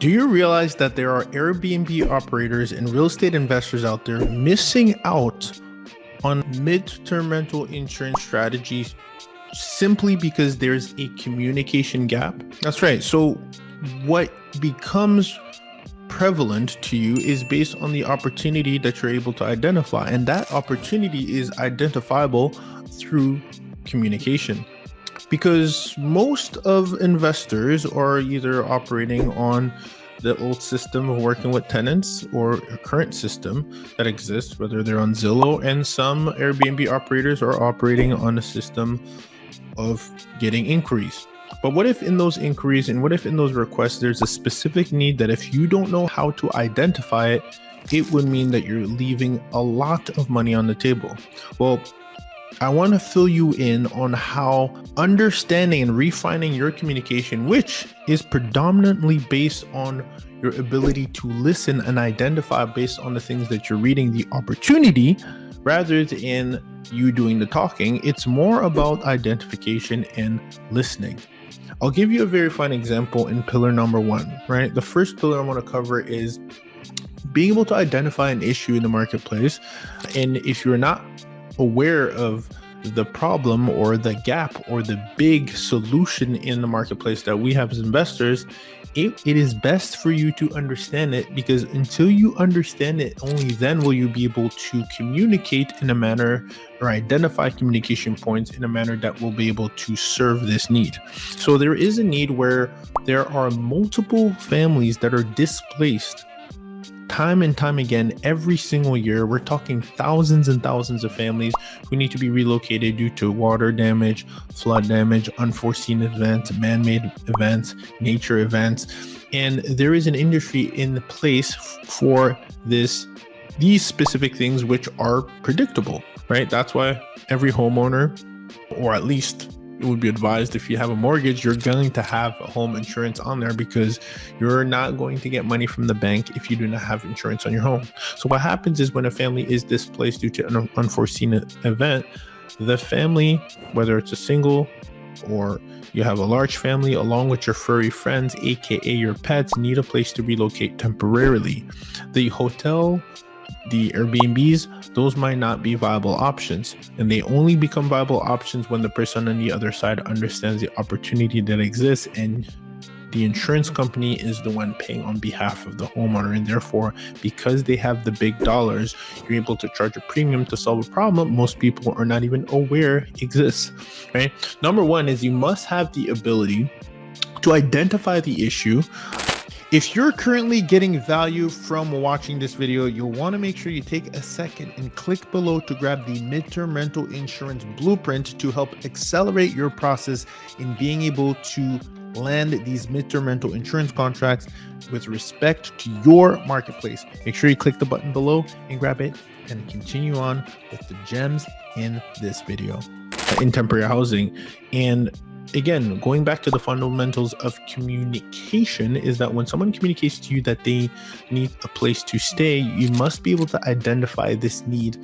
Do you realize that there are Airbnb operators and real estate investors out there missing out on mid-term rental insurance strategies simply because there's a communication gap? That's right. So what becomes prevalent to you is based on the opportunity that you're able to identify, and that opportunity is identifiable through communication. Because most of investors are either operating on the old system of working with tenants or a current system that exists, whether they're on Zillow, and some Airbnb operators are operating on a system of getting inquiries. But what if in those inquiries and what if in those requests there's a specific need that if you don't know how to identify it, it would mean that you're leaving a lot of money on the table? Well, I want to fill you in on how understanding and refining your communication, which is predominantly based on your ability to listen and identify based on the things that you're reading, the opportunity, rather than you doing the talking. It's more about identification and listening. I'll give you a very fine example in pillar number 1, right? The first pillar I want to cover is being able to identify an issue in the marketplace. And if you're not aware of the problem or the gap or the big solution in the marketplace that we have as investors, it is best for you to understand it, because until you understand it, only then will you be able to communicate in a manner or identify communication points in a manner that will be able to serve this need. So there is a need where there are multiple families that are displaced time and time again every single year. We're talking thousands and thousands of families who need to be relocated due to water damage, flood damage, unforeseen events, man-made events, nature events. And there is an industry in place for these specific things which are predictable, right? That's why every homeowner, or at least it would be advised if you have a mortgage, you're going to have a home insurance on there, because you're not going to get money from the bank if you do not have insurance on your home. So what happens is when a family is displaced due to an unforeseen event, the family, whether it's a single or you have a large family along with your furry friends, aka your pets, need a place to relocate temporarily. The hotel, the Airbnbs, those might not be viable options, and they only become viable options when the person on the other side understands the opportunity that exists, and the insurance company is the one paying on behalf of the homeowner. And therefore, because they have the big dollars, you're able to charge a premium to solve a problem most people are not even aware exists, right? Number 1 is you must have the ability to identify the issue. If you're currently getting value from watching this video, you'll want to make sure you take a second and click below to grab the midterm rental insurance blueprint to help accelerate your process in being able to land these midterm rental insurance contracts with respect to your marketplace. Make sure you click the button below and grab it, and continue on with the gems in this video in temporary housing. And again, going back to the fundamentals of communication, is that when someone communicates to you that they need a place to stay, you must be able to identify this need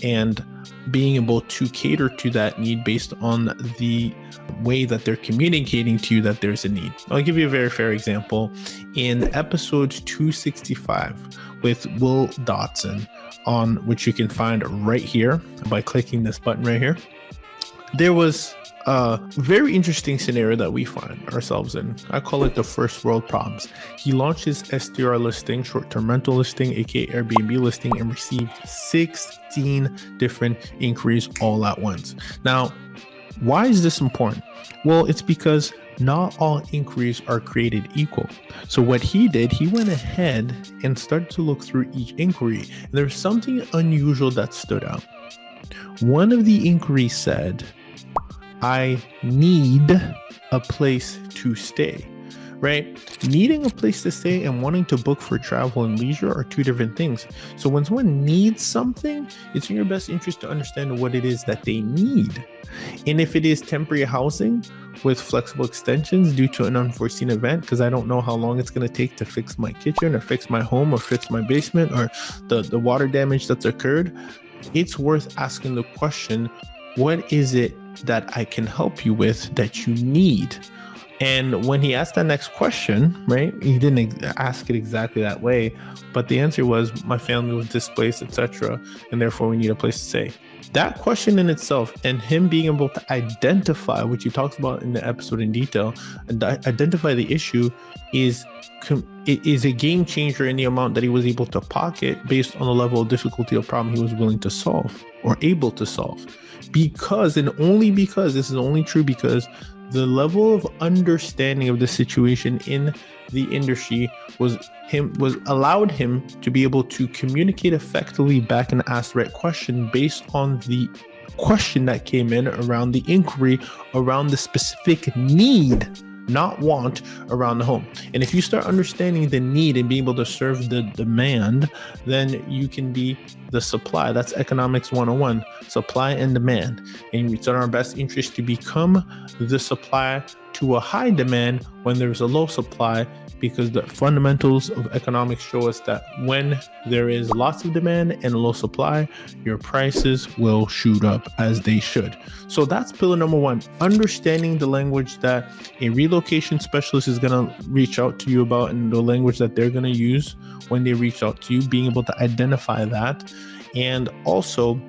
and being able to cater to that need based on the way that they're communicating to you that there's a need. I'll give you a very fair example. In episode 265 with Will Dotson, on which you can find right here by clicking this button right here, there was a very interesting scenario that we find ourselves in. I call it the first world problems. He launched his STR listing, short-term rental listing, aka Airbnb listing, and received 16 different inquiries all at once. Now, why is this important? Well, it's because not all inquiries are created equal. So what he did, he went ahead and started to look through each inquiry. And there's something unusual that stood out. One of the inquiries said, I need a place to stay, right? Needing a place to stay and wanting to book for travel and leisure are two different things. So when someone needs something, it's in your best interest to understand what it is that they need. And if it is temporary housing with flexible extensions due to an unforeseen event, because I don't know how long it's going to take to fix my kitchen or fix my home or fix my basement or the water damage that's occurred, it's worth asking the question, what is it that I can help you with that you need? And when he asked that next question, right, he didn't ask it exactly that way, but the answer was, my family was displaced, etc., and therefore we need a place to stay. That question in itself, and him being able to identify, which he talks about in the episode in detail, and identify the issue, is a game changer in the amount that he was able to pocket based on the level of difficulty of problem he was willing to solve or able to solve. Because, and only because, this is only true because the level of understanding of the situation in the industry was allowed him to be able to communicate effectively back and ask the right question based on the question that came in around the inquiry around the specific need, not want, around the home. And if you start understanding the need and being able to serve the demand, then you can be the supply. That's economics 101, supply and demand. And it's in our best interest to become the supply to a high demand when there's a low supply, because the fundamentals of economics show us that when there is lots of demand and a low supply, your prices will shoot up, as they should. So that's pillar number one, understanding the language that a relocation specialist is going to reach out to you about and the language that they're going to use when they reach out to you, being able to identify that, and also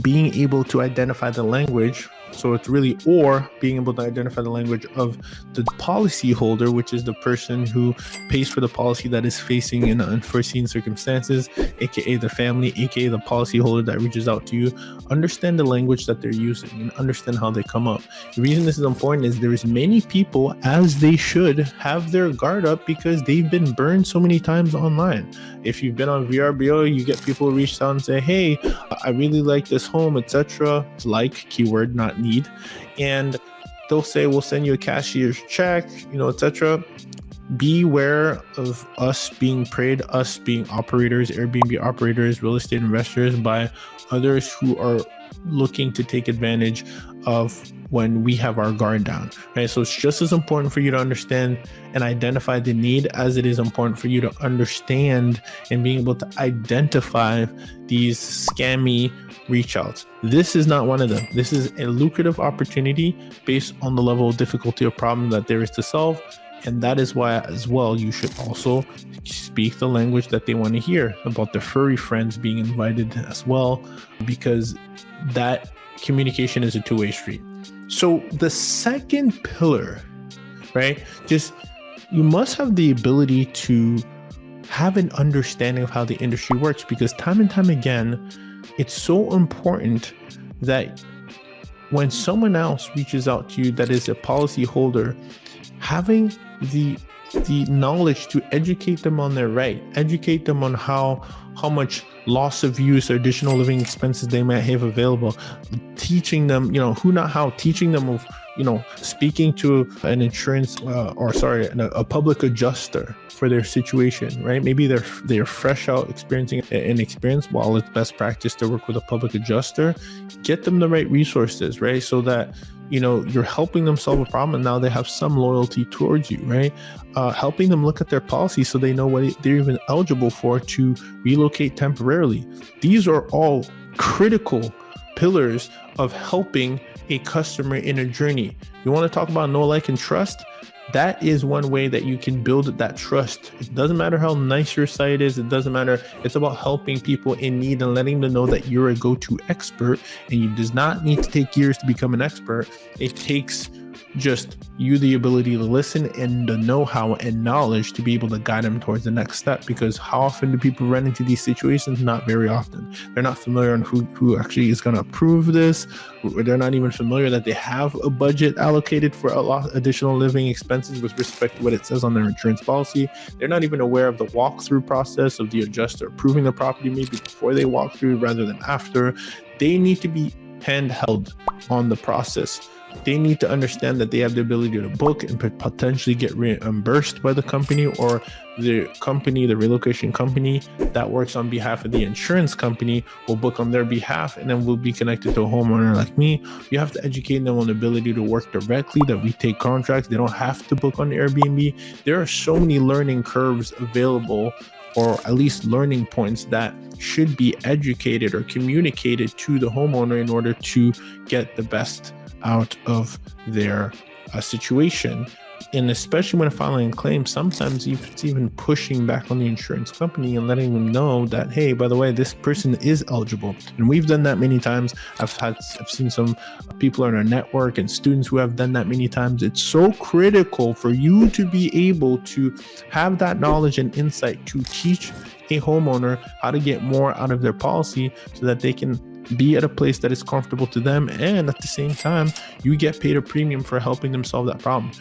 being able to identify the language. So it's really, or being able to identify the language of the policy holder, which is the person who pays for the policy that is facing in unforeseen circumstances, aka the family, aka the policy holder that reaches out to you. Understand the language that they're using and understand how they come up. The reason this is important is there's many people, as they should, have their guard up because they've been burned so many times online. If you've been on VRBO, you get people who reach out and say, hey, I really like this home, etc. Like, keyword, not need. And they'll say, we'll send you a cashier's check, etc. Beware of us being preyed, us being operators, Airbnb operators, real estate investors, by others who are looking to take advantage of when we have our guard down, right? So it's just as important for you to understand and identify the need as it is important for you to understand and being able to identify these scammy reach outs. This is not one of them. This is a lucrative opportunity based on the level of difficulty or problem that there is to solve. And that is why, as well, you should also speak the language that they want to hear about their furry friends being invited as well, because that communication is a two-way street. So the second pillar, right, just you must have the ability to have an understanding of how the industry works, because time and time again, it's so important that when someone else reaches out to you that is a policy holder, having the knowledge to educate them on their right, educate them on how much loss of use or additional living expenses they might have available, teaching them, who not how, teaching them of, speaking to an insurance a public adjuster for their situation, right? Maybe they're fresh out experiencing an experience. While it's best practice to work with a public adjuster, get them the right resources, right? So that you're helping them solve a problem and now they have some loyalty towards you, right? Helping them look at their policy so they know what they're even eligible for to relocate temporarily. These are all critical pillars of helping a customer in a journey. You want to talk about know, like, and trust? That is one way that you can build that trust. It doesn't matter how nice your site is. It doesn't matter. It's about helping people in need and letting them know that you're a go-to expert, and you does not need to take years to become an expert. It takes just you the ability to listen and the know-how and knowledge to be able to guide them towards the next step. Because how often do people run into these situations? Not very often. They're not familiar on who actually is going to approve this. They're not even familiar that they have a budget allocated for a lot of additional living expenses with respect to what it says on their insurance policy. They're not even aware of the walkthrough process of the adjuster approving the property, maybe before they walk through rather than after. They need to be handheld on the process. They need to understand that they have the ability to book and potentially get reimbursed by the company, or the company, the relocation company that works on behalf of the insurance company will book on their behalf, and then we'll be connected to a homeowner like me. You have to educate them on the ability to work directly, that we take contracts. They don't have to book on Airbnb. There are so many learning curves available, or at least learning points that should be educated or communicated to the homeowner in order to get the best out of their situation And especially when filing a claim, sometimes it's even pushing back on the insurance company and letting them know that, hey, by the way, this person is eligible. And we've done that many times. I've seen some people in our network and students who have done that many times. It's so critical for you to be able to have that knowledge and insight to teach a homeowner how to get more out of their policy so that they can be at a place that is comfortable to them, and at the same time you get paid a premium for helping them solve that problem.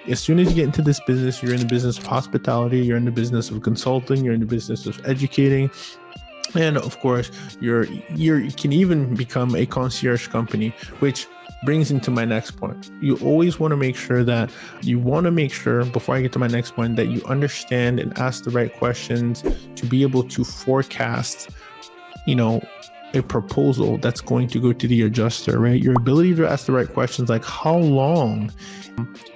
As soon as you get into this business, you're in the business of hospitality, you're in the business of consulting, you're in the business of educating, and of course you can even become a concierge company, which brings into my next point. You always want to make sure before I get to my next point, that you understand and ask the right questions to be able to forecast a proposal that's going to go to the adjuster, right? Your ability to ask the right questions, like how long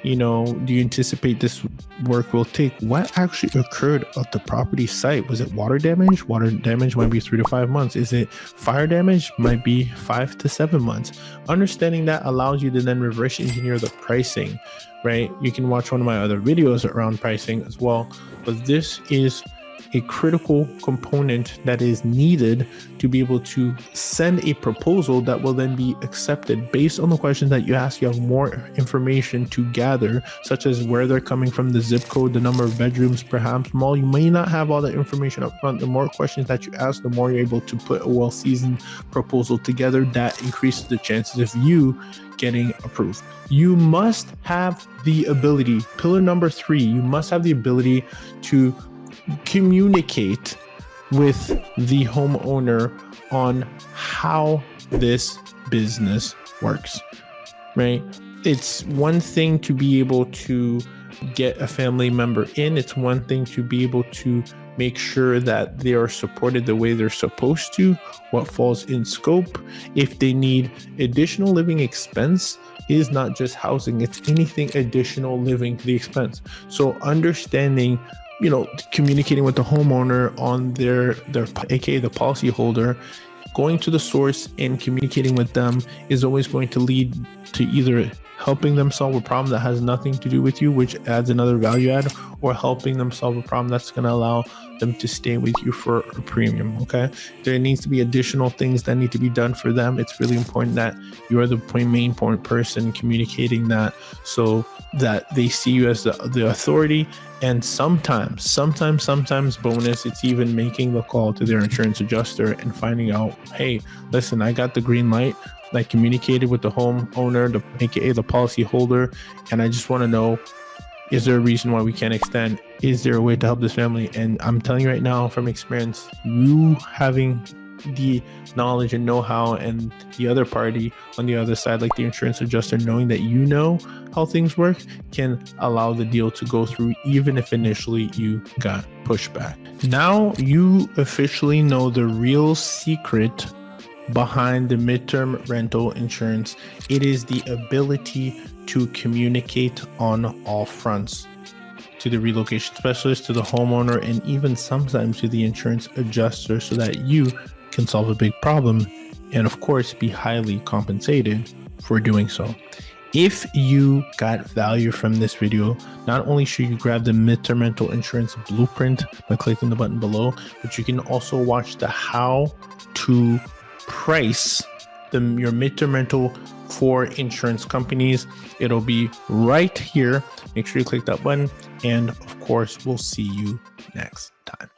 do you anticipate this work will take? What actually occurred at the property site? Was it water damage? Water damage might be 3 to 5 months. Is it fire damage? Might be 5 to 7 months. Understanding that allows you to then reverse engineer the pricing, right? You can watch one of my other videos around pricing as well, but this is a critical component that is needed to be able to send a proposal that will then be accepted based on the questions that you ask. You have more information to gather, such as where they're coming from, the zip code, the number of bedrooms, perhaps more. You may not have all that information up front. The more questions that you ask, the more you're able to put a well-seasoned proposal together that increases the chances of you getting approved. You must have the ability, pillar number 3, you must have the ability to communicate with the homeowner on how this business works, right? It's one thing to be able to get a family member in. It's one thing to be able to make sure that they are supported the way they're supposed to, what falls in scope. If they need additional living expense, is not just housing, it's anything additional living to the expense. So understanding, communicating with the homeowner on their aka the policyholder, going to the source and communicating with them is always going to lead to either helping them solve a problem that has nothing to do with you, which adds another value add, or helping them solve a problem that's going to allow them to stay with you for a premium. Okay, there needs to be additional things that need to be done for them. It's really important that you are the main point person communicating that, so that they see you as the authority. And sometimes bonus, it's even making the call to their insurance adjuster and finding out, hey, listen, I got the green light. I communicated with the homeowner, aka the policy holder, and I just want to know, is there a reason why we can't extend? Is there a way to help this family? And I'm telling you right now from experience, you having the knowledge and know-how, and the other party on the other side, like the insurance adjuster, knowing that you know how things work, can allow the deal to go through, even if initially you got pushback. Now you officially know the real secret behind the midterm rental insurance. It is the ability to communicate on all fronts, to the relocation specialist, to the homeowner, and even sometimes to the insurance adjuster, so that you can solve a big problem and of course be highly compensated for doing so. If you got value from this video, not only should you grab the midterm rental insurance blueprint by clicking the button below, but you can also watch the how to price your midterm rental for insurance companies. It'll be right here. Make sure you click that button, and of course we'll see you next time.